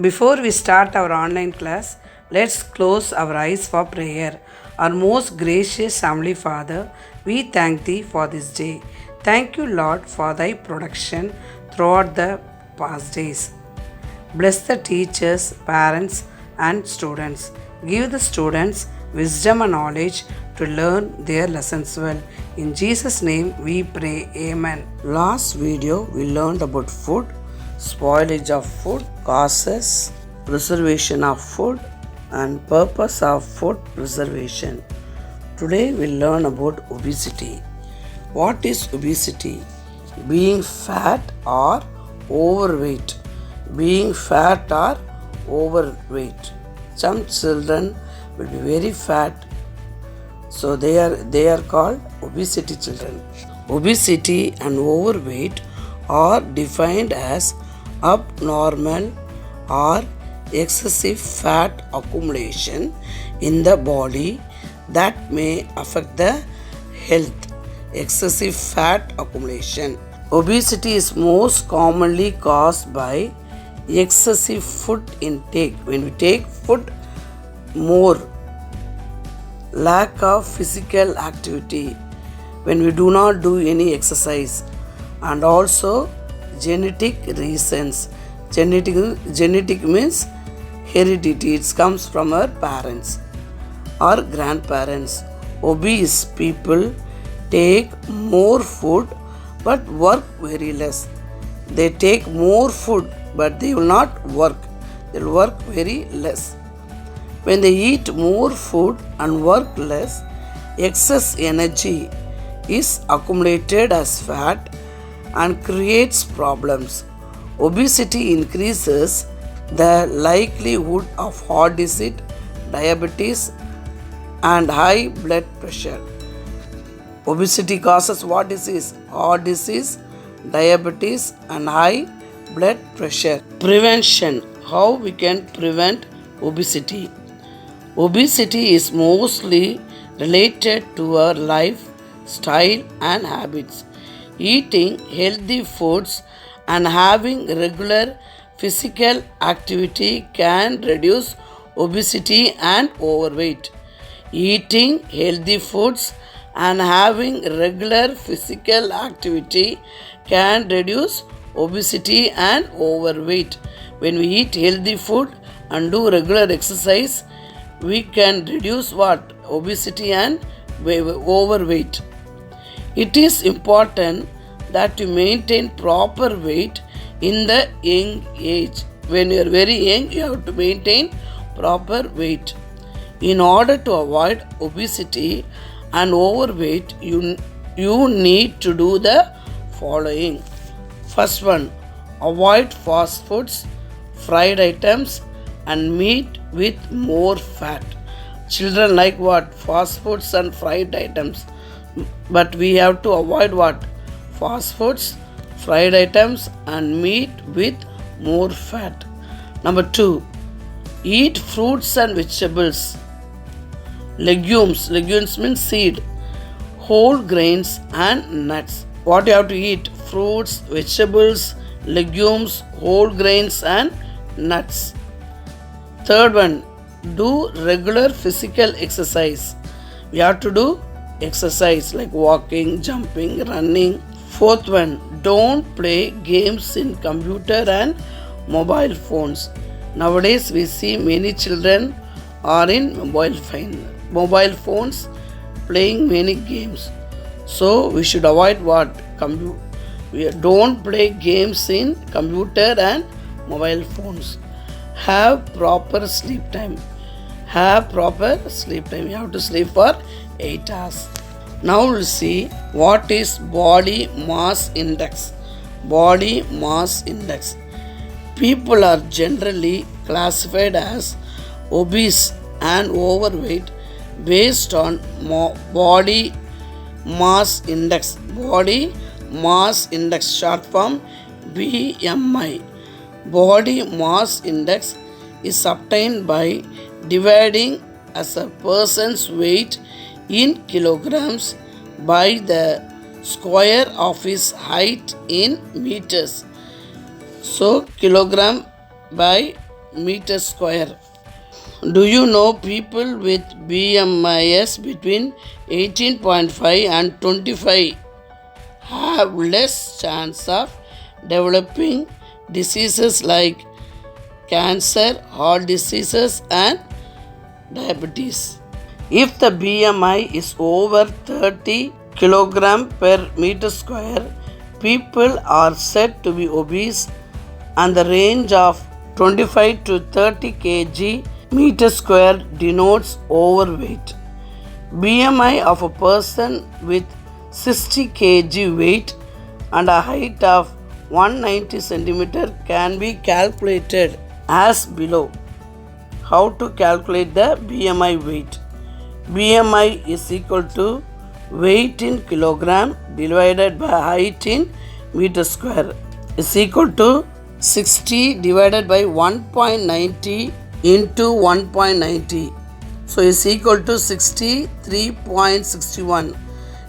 Before we start our online class, let's close our eyes for prayer. Our most gracious Heavenly Father, we thank Thee for this day. Thank you, Lord, for Thy protection throughout the past days. Bless the teachers, parents, and students. Give the students wisdom and knowledge to learn their lessons well. In Jesus' name we pray. Amen. Last video we learned about food, spoilage of food, causes, preservation of food, and purpose of food preservation. Today we learn about obesity. What is obesity? Being fat or overweight. Being fat or overweight. Some children will be very fat, so they are called obesity children. Obesity and overweight are defined as abnormal or excessive fat accumulation in the body that may affect the health. Excessive fat accumulation. Obesity is most commonly caused by excessive food intake. When we take food more, lack of physical activity, when we do not do any exercise, and also genetic reasons. Genetic means heredity. It comes from our parents or grandparents. Obese people take more food but work very less. They take more food but they will not work. They will work very less. When they eat more food and work less, excess energy is accumulated as fat and creates problems. Obesity increases the likelihood of heart disease, diabetes, and high blood pressure. Obesity causes what disease? Heart disease, diabetes, and high blood pressure. Prevention. How we can prevent obesity? Obesity is mostly related to our lifestyle and habits. Eating healthy foods and having regular physical activity can reduce obesity and overweight. Eating healthy foods and having regular physical activity can reduce obesity and overweight. When we eat healthy food and do regular exercise, we can reduce what? Obesity and overweight. It is important that you maintain proper weight in the young age. When you are very young, you have to maintain proper weight. In order to avoid obesity and overweight, you need to do the following. First one, avoid fast foods, fried items, and meat with more fat. Children like what? Fast foods and fried items. But we have to avoid what? Fast foods, fried items, and meat with more fat. Number 2, eat fruits and vegetables. Legumes means seed, whole grains, and nuts. What you have to eat? Fruits, vegetables, legumes, whole grains, and nuts. Third one, do regular physical exercise. We have to do exercise like walking, jumping, running. Fourth one, don't play games in computer and mobile phones. Nowadays we see many children are in mobile phones playing many games. So we should avoid what? We don't play games in computer and mobile phones. Have proper sleep time. You have to sleep for 8 hours. Now we'll see what is body mass index. Body mass index. People are generally classified as obese and overweight based on body mass index. Body mass index, short form BMI. Body mass index is obtained by dividing as a person's weight in kilograms by the square of his height in meters. So kilogram by meter square. Do you know people with BMIs between 18.5 and 25 have less chance of developing diseases like cancer, heart diseases, and diabetes? If the BMI is over 30 kg per meter square, people are said to be obese, and the range of 25 to 30 kg meter square denotes overweight. BMI of a person with 60 kg weight and a height of 190 cm can be calculated as below. How to calculate the BMI weight? BMI is equal to weight in kilogram divided by height in meter square is equal to 60 divided by 1.90 into 1.90. So is equal to 63.61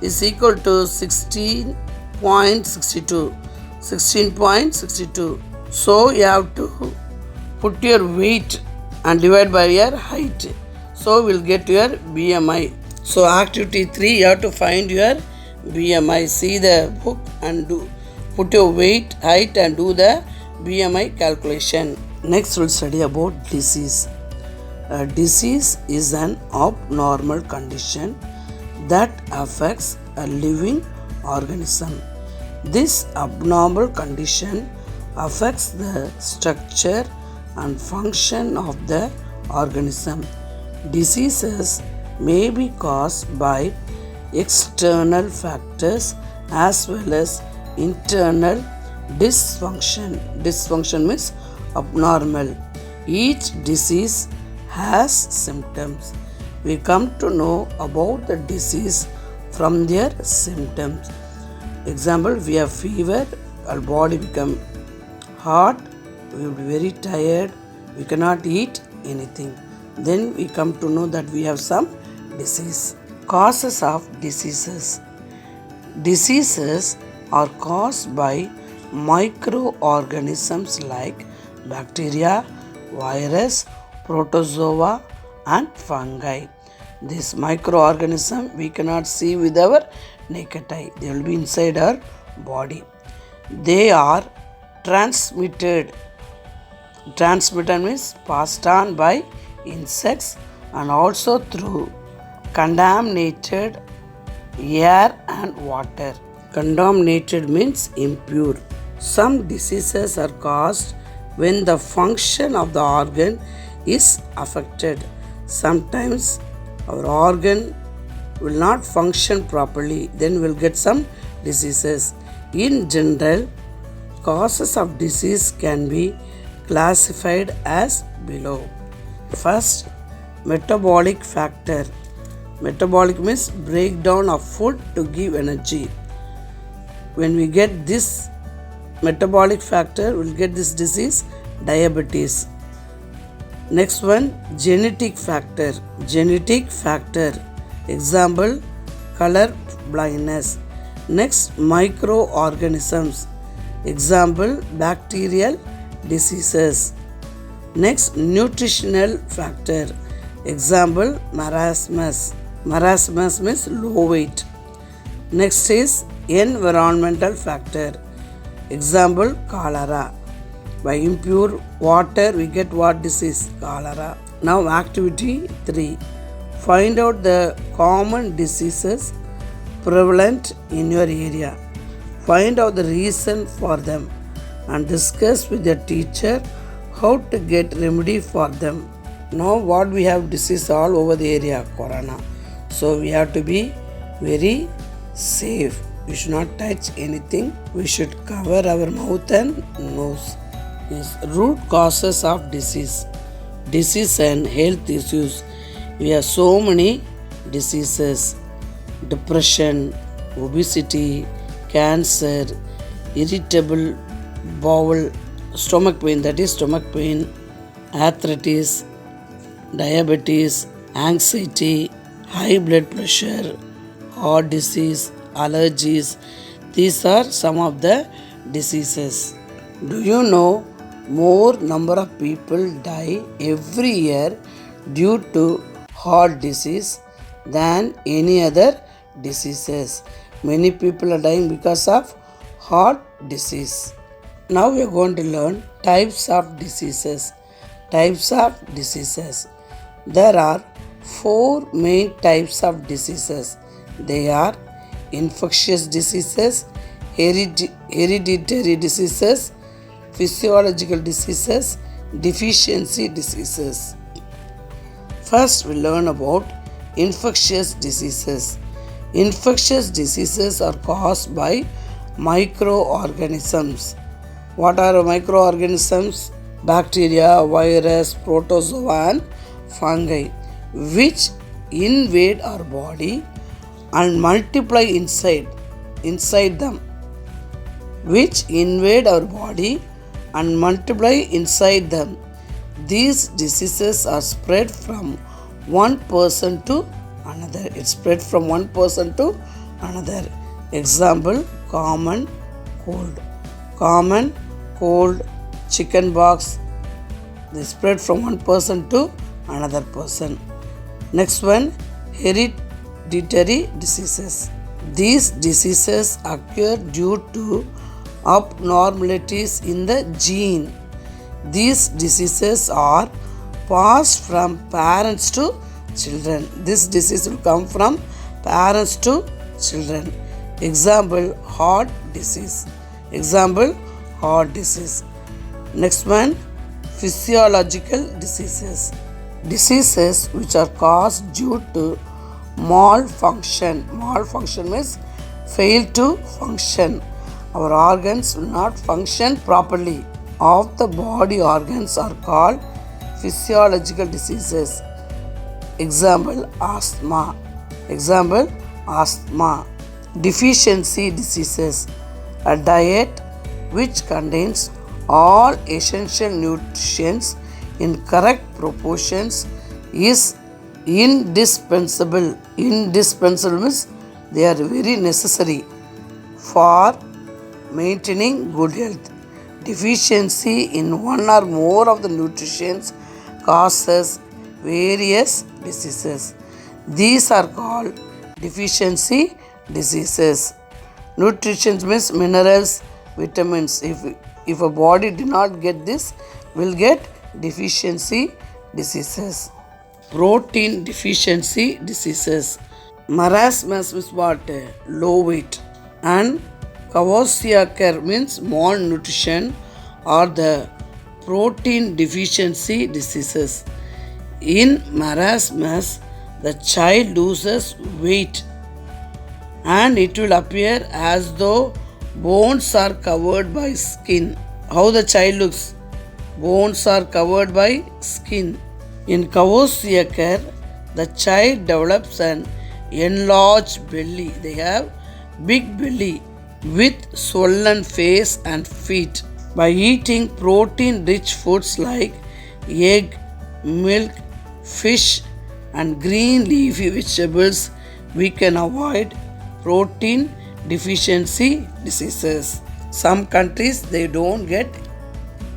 is equal to 16.62. So you have to put your weight and divide by your height. So we'll get your BMI. So activity 3, you have to find your BMI. See the book and put your weight, height and do the BMI calculation. Next we'll study about disease. A disease is an abnormal condition that affects a living organism. This abnormal condition affects the structure and function of the organism. Diseases may be caused by external factors as well as internal dysfunction. Dysfunction means abnormal. Each disease has symptoms. We come to know about the disease from their symptoms. Example, we have fever, our body become hot, we will be very tired, we cannot eat anything. Then we come to know that we have some disease. Causes of diseases. Diseases are caused by microorganisms like bacteria, virus, protozoa and fungi. This microorganism we cannot see with our naked eye. They will be inside our body. They are transmitted. Transmitted means passed on by insects and also through contaminated air and water. Contaminated means impure. Some diseases are caused when the function of the organ is affected. Sometimes our organ will not function properly, then we'll get some diseases. In general, causes of disease can be classified as below. First, metabolic factor. Metabolic means breakdown of food to give energy. When we get this metabolic factor, we'll get this disease, diabetes. Next one, genetic factor. Genetic factor. Example, color blindness. Next, microorganisms. Example, bacterial diseases. Next, nutritional factor. Example, marasmus. Marasmus means low weight. Next is environmental factor. Example, cholera. By impure water we get what disease? Cholera. Now activity 3. Find out the common diseases prevalent in your area. Find out the reason for them and discuss with your teacher how to get remedy for them. Now what we have disease all over the area, corona. So we have to be very safe. We should not touch anything. We should cover our mouth and nose. Yes. Root causes of disease. Disease and health issues. We have so many diseases. Depression, obesity, cancer, irritable bowel, stomach pain, that is stomach pain, arthritis, diabetes, anxiety, high blood pressure, heart disease, allergies. These are some of the diseases. Do you know more number of people die every year due to heart disease than any other diseases. Many people are dying because of heart disease. Now we are going to learn types of diseases. Types of diseases. There are four main types of diseases. They are infectious diseases, hereditary diseases, physiological diseases, deficiency diseases. First, we learn about infectious diseases. Infectious diseases are caused by microorganisms. What are microorganisms? Bacteria, virus, protozoa, and fungi, which invade our body and multiply inside them, which invade our body and multiply inside them. These diseases are spread from one person to another. It spread from one person to another. Example, common cold. Common cold, chicken pox. They spread from one person to another person. Next one, hereditary diseases. These diseases occur due to abnormalities in the gene. These diseases are passed from parents to children. This disease will come from parents to children. Example, heart disease. Example, heart disease. Next one, physiological diseases. Diseases which are caused due to malfunction. Malfunction means fail to function. Our organs will not function properly. Of the body organs are called physiological diseases. Example, asthma. Example, asthma. Deficiency diseases. A diet which contains all essential nutrients in correct proportions is indispensable. Indispensable means they are very necessary for maintaining good health. Deficiency in one or more of the nutrients causes various diseases. These are called deficiency diseases. Nutrition means minerals, vitamins. If a body did not get this, will get deficiency diseases. Protein deficiency diseases. Marasmus is what? Low weight. And Kwashiorkor means malnutrition or the protein deficiency diseases. In marasmus, the child loses weight and it will appear as though bones are covered by skin. How the child looks? Bones are covered by skin. In Kwashiorkor, the child develops an enlarged belly. They have big belly with swollen face and feet. By eating protein-rich foods like egg, milk, fish, and green leafy vegetables, we can avoid protein deficiency diseases. Some countries they don't get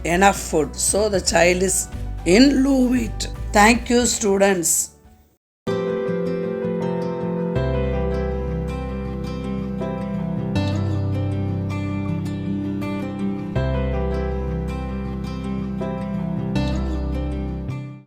enough food, so the child is in low weight. Thank you, students.